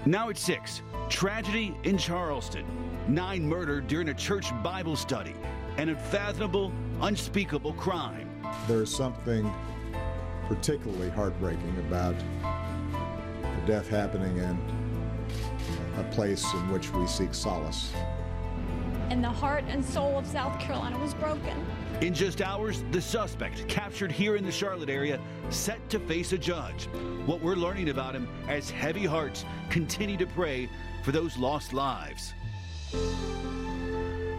Now at 6, tragedy in Charleston. 9 murdered during a church Bible study. An unfathomable, unspeakable crime. There is something particularly heartbreaking about a death happening in a place in which we seek solace. And the heart and soul of South Carolina was broken. In just hours, the suspect, captured here in the Charlotte area, set to face a judge. What we're learning about him as heavy hearts continue to pray for those lost lives.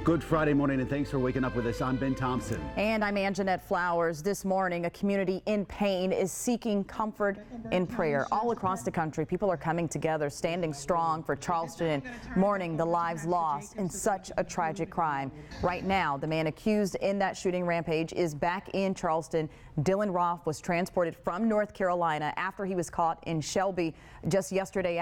Good Friday morning, and thanks for waking up with us. I'm Ben Thompson. And I'm Anjanette Flowers. This morning, a community in pain is seeking comfort in prayer. All across the country, people are coming together, standing strong for Charleston and mourning the lives lost in such a tragic crime. Right now, the man accused in that shooting rampage is back in Charleston. Dylan Roth was transported from North Carolina after he was caught in Shelby just yesterday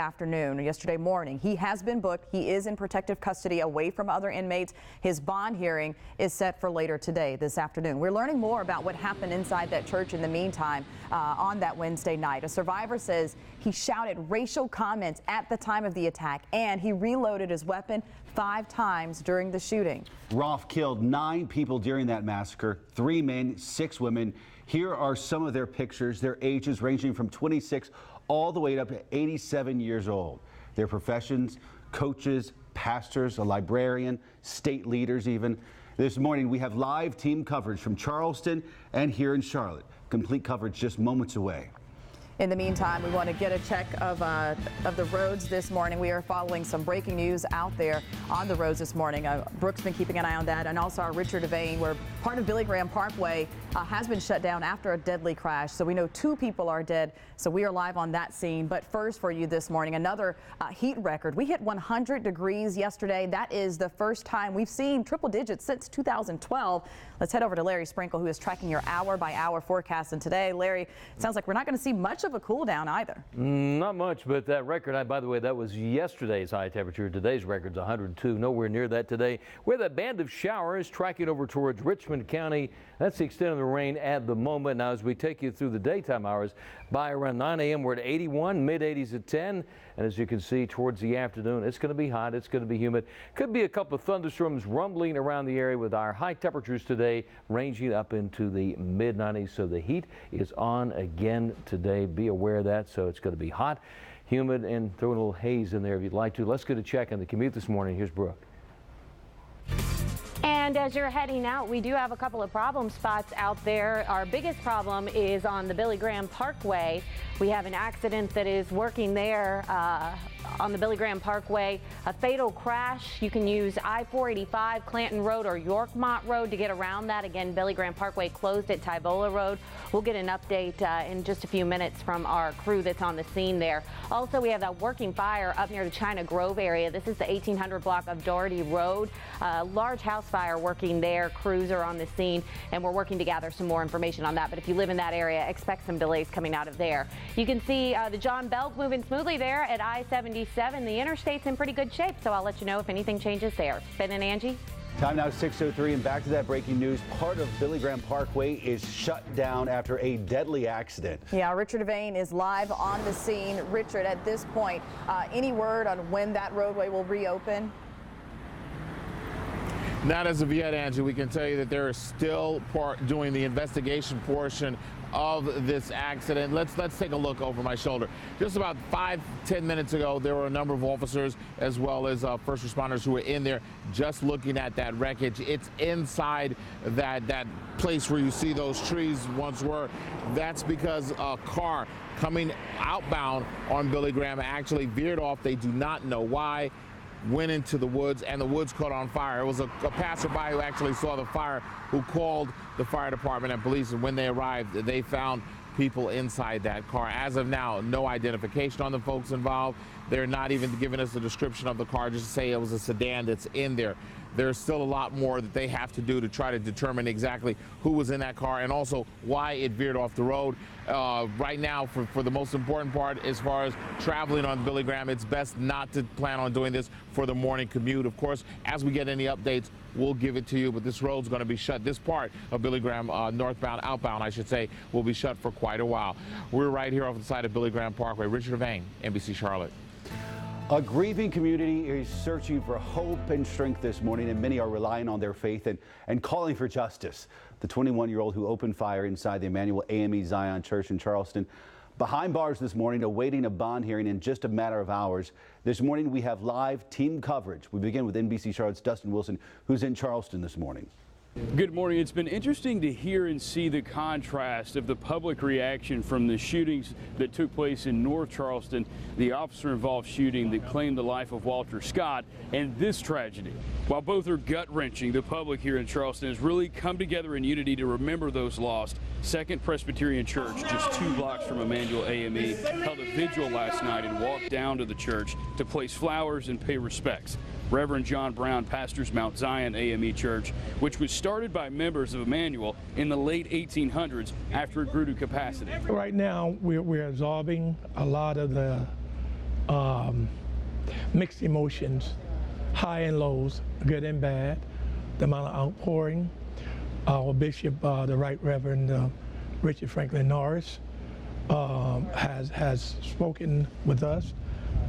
morning. He has been booked. He is in protective custody away from other inmates. His bond hearing is set for later today, this afternoon. We're learning more about what happened inside that church in the meantime on that Wednesday night. A survivor says he shouted racial comments at the time of the attack, and he reloaded his weapon 5 times during the shooting. Roth killed 9 people during that massacre, 3 men, 6 women. Here are some of their pictures, their ages ranging from 26 all the way up to 87 years old. Their professions: coaches, pastors, a librarian, state leaders even. This morning we have live team coverage from Charleston and here in Charlotte. Complete coverage just moments away. In the meantime, we want to get a check of the roads this morning. We are following some breaking news out there on the roads this morning. Brooke's been keeping an eye on that, and also our Richard Devane, where part of Billy Graham Parkway has been shut down after a deadly crash. So we know 2 people are dead. So we are live on that scene. But first for you this morning, another heat record. We hit 100 degrees yesterday. That is the first time we've seen triple digits since 2012. Let's head over to Larry Sprinkle, who is tracking your hour-by-hour forecast. And today, Larry, it sounds like we're not going to see much of a cool down either. Not much, but that record, by the way, that was yesterday's high temperature. Today's record's 102. Nowhere near that today. We have that band of showers tracking over towards Richmond County. That's the extent of the rain at the moment. Now, as we take you through the daytime hours, by around 9 a.m. we're at 81, mid-80s at 10. And as you can see, towards the afternoon, it's going to be hot. It's going to be humid. Could be a couple of thunderstorms rumbling around the area with our high temperatures today ranging up into the mid-90s. So the heat is on again today. Be aware of that. So it's going to be hot, humid, and throw a little haze in there if you'd like to. Let's get a check on the commute this morning. Here's Brooke. And as you're heading out, we do have a couple of problem spots out there. Our biggest problem is on the Billy Graham Parkway. We have an accident that is working there on the Billy Graham Parkway. A fatal crash. You can use I-485, Clanton Road, or Yorkmont Road to get around that. Again, Billy Graham Parkway closed at Tybola Road. We'll get an update in just a few minutes from our crew that's on the scene there. Also, we have that working fire up near the China Grove area. This is the 1800 block of Doherty Road. Large house fire working there. Crews are on the scene, and we're working to gather some more information on that. But if you live in that area, expect some delays coming out of there. You can see the John Belk moving smoothly there at I-77. The interstate's in pretty good shape, so I'll let you know if anything changes there. Ben and Angie. Time now 6:03, and back to that breaking news. Part of Billy Graham Parkway is shut down after a deadly accident. Yeah, Richard Devane is live on the scene. Richard, at this point, any word on when that roadway will reopen? Not as of yet, Angie. We can tell you that there is still doing the investigation portion of this accident. Let's take a look over my shoulder. Just about 5-10 minutes ago, there were a number of officers as well as first responders who were in there just looking at that wreckage. It's inside that place where you see those trees once were. That's because a car coming outbound on Billy Graham actually veered off. They do not know why. Went into the woods, and the woods caught on fire. It was a passerby who actually saw the fire, who called the fire department and police, and when they arrived, they found people inside that car. As of now, no identification on the folks involved. They're not even giving us a description of the car, just to say it was a sedan that's in there. There's still a lot more that they have to do to try to determine exactly who was in that car and also why it veered off the road. Right now, for the most important part, as far as traveling on Billy Graham, it's best not to plan on doing this for the morning commute. Of course, as we get any updates, we'll give it to you, but this road's going to be shut. This part of Billy Graham, outbound, I should say, will be shut for quite a while. We're right here off the side of Billy Graham Parkway. Richard Devane, NBC Charlotte. A grieving community is searching for hope and strength this morning, and many are relying on their faith and calling for justice. The 21-year-old who opened fire inside the Emmanuel AME Zion Church in Charleston behind bars this morning, awaiting a bond hearing in just a matter of hours. This morning we have live team coverage. We begin with NBC Charlotte's Dustin Wilson, who's in Charleston this morning. Good morning. It's been interesting to hear and see the contrast of the public reaction from the shootings that took place in North Charleston, the officer-involved shooting that claimed the life of Walter Scott, and this tragedy. While both are gut-wrenching, the public here in Charleston has really come together in unity to remember those lost. Second Presbyterian Church, just 2 blocks from Emmanuel AME, held a vigil last night and walked down to the church to place flowers and pay respects. Reverend John Brown pastors Mount Zion AME Church, which was started by members of Emmanuel in the late 1800s after it grew to capacity. Right now, we're absorbing a lot of the mixed emotions, high and lows, good and bad, the amount of outpouring. Our bishop, the Right Reverend Richard Franklin Norris, has spoken with us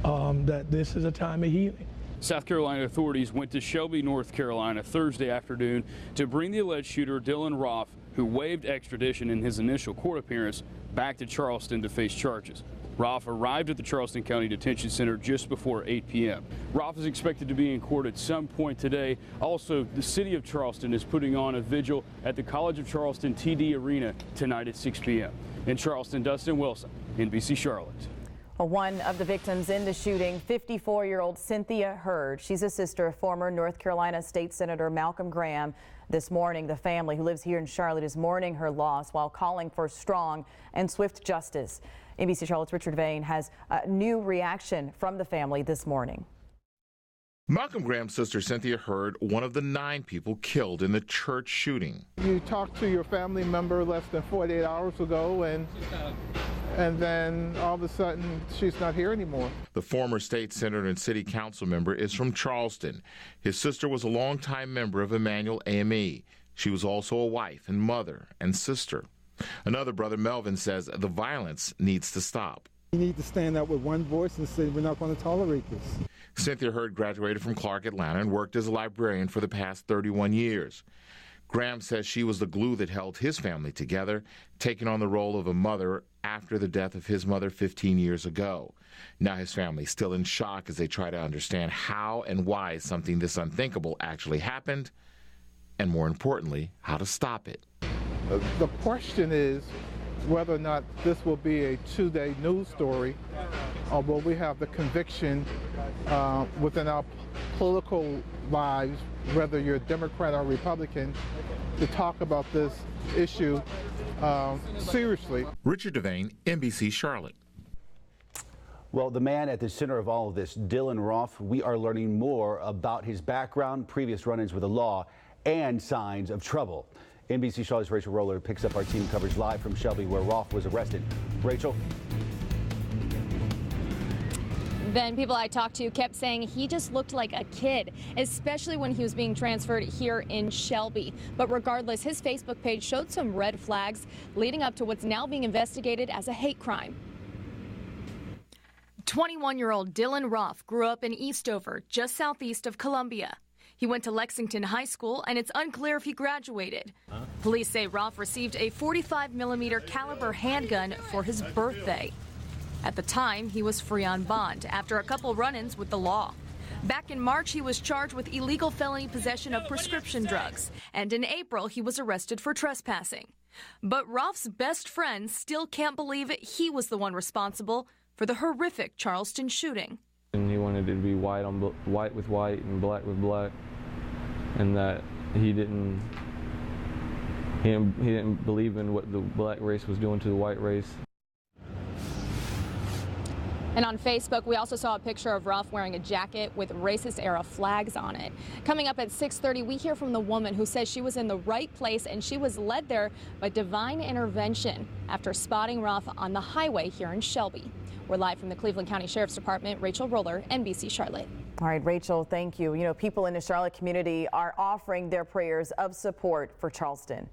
that this is a time of healing. South Carolina authorities went to Shelby, North Carolina Thursday afternoon to bring the alleged shooter Dylan Roth, who waived extradition in his initial court appearance, back to Charleston to face charges. Roth arrived at the Charleston County Detention Center just before 8 p.m. Roth is expected to be in court at some point today. Also, the city of Charleston is putting on a vigil at the College of Charleston TD Arena tonight at 6 p.m. In Charleston, Dustin Wilson, NBC Charlotte. One of the victims in the shooting, 54-year-old Cynthia Hurd. She's a sister of former North Carolina State Senator Malcolm Graham. This morning, the family who lives here in Charlotte is mourning her loss while calling for strong and swift justice. NBC Charlotte's Richard Vane has a new reaction from the family this morning. Malcolm Graham's sister Cynthia Hurd, one of the 9 people killed in the church shooting. You talked to your family member less than 48 hours ago, and then all of a sudden she's not here anymore. The former state senator and city council member is from Charleston. His sister was a longtime member of Emmanuel AME. She was also a wife and mother and sister. Another brother, Melvin, says the violence needs to stop. You need to stand up with one voice and say we're not going to tolerate this. Cynthia Hurd graduated from Clark, Atlanta, and worked as a librarian for the past 31 years. Graham says she was the glue that held his family together, taking on the role of a mother after the death of his mother 15 years ago. Now his family's still in shock as they try to understand how and why something this unthinkable actually happened, and more importantly, how to stop it. The question is whether or not this will be a 2-day news story, or will we have the conviction within our political lives, whether you're Democrat or Republican, to talk about this issue seriously. Richard Devane, NBC Charlotte. Well, the man at the center of all of this, Dylan Roth, we are learning more about his background, previous run-ins with the law, and signs of trouble. NBC Charlotte's Rachel Roller picks up our team coverage live from Shelby, where Roth was arrested. Rachel? Then people I talked to kept saying he just looked like a kid, especially when he was being transferred here in Shelby. But regardless, his Facebook page showed some red flags leading up to what's now being investigated as a hate crime. 21-year-old Dylan Roth grew up in Eastover, just southeast of Columbia. He went to Lexington High School, and it's unclear if he graduated. Police say Roth received a 45mm caliber handgun for his birthday. At the time, he was free on bond after a couple run-ins with the law. Back in March, he was charged with illegal felony possession of prescription drugs, and in April, he was arrested for trespassing. But Roth's best friend still can't believe he was the one responsible for the horrific Charleston shooting. And he wanted it to be white on white with white and black with black, and that he didn't believe in what the black race was doing to the white race. And on Facebook, we also saw a picture of Roth wearing a jacket with racist-era flags on it. Coming up at 6:30, we hear from the woman who says she was in the right place and she was led there by divine intervention after spotting Roth on the highway here in Shelby. We're live from the Cleveland County Sheriff's Department. Rachel Roller, NBC Charlotte. All right, Rachel, thank you. You know, people in the Charlotte community are offering their prayers of support for Charleston.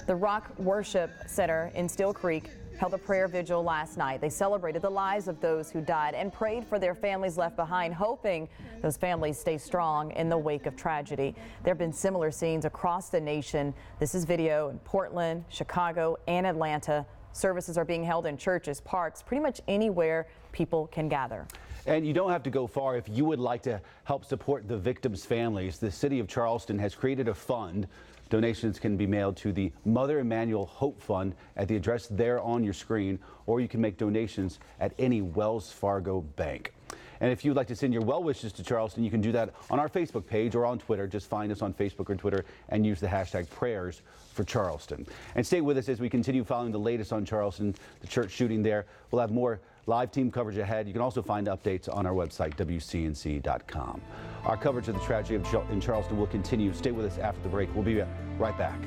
The Rock Worship Center in Steel Creek held a prayer vigil last night. They celebrated the lives of those who died and prayed for their families left behind, hoping those families stay strong in the wake of tragedy. There have been similar scenes across the nation. This is video in Portland, Chicago, and Atlanta. Services are being held in churches, parks, pretty much anywhere people can gather. And you don't have to go far if you would like to help support the victims' families. The city of Charleston has created a fund. Donations can be mailed to the Mother Emanuel Hope Fund at the address there on your screen, or you can make donations at any Wells Fargo bank. And if you'd like to send your well wishes to Charleston, you can do that on our Facebook page or on Twitter. Just find us on Facebook or Twitter and use the hashtag prayers for Charleston. And stay with us as we continue following the latest on Charleston, the church shooting there. We'll have more live team coverage ahead. You can also find updates on our website, WCNC.com. Our coverage of the tragedy in Charleston will continue. Stay with us after the break. We'll be right back.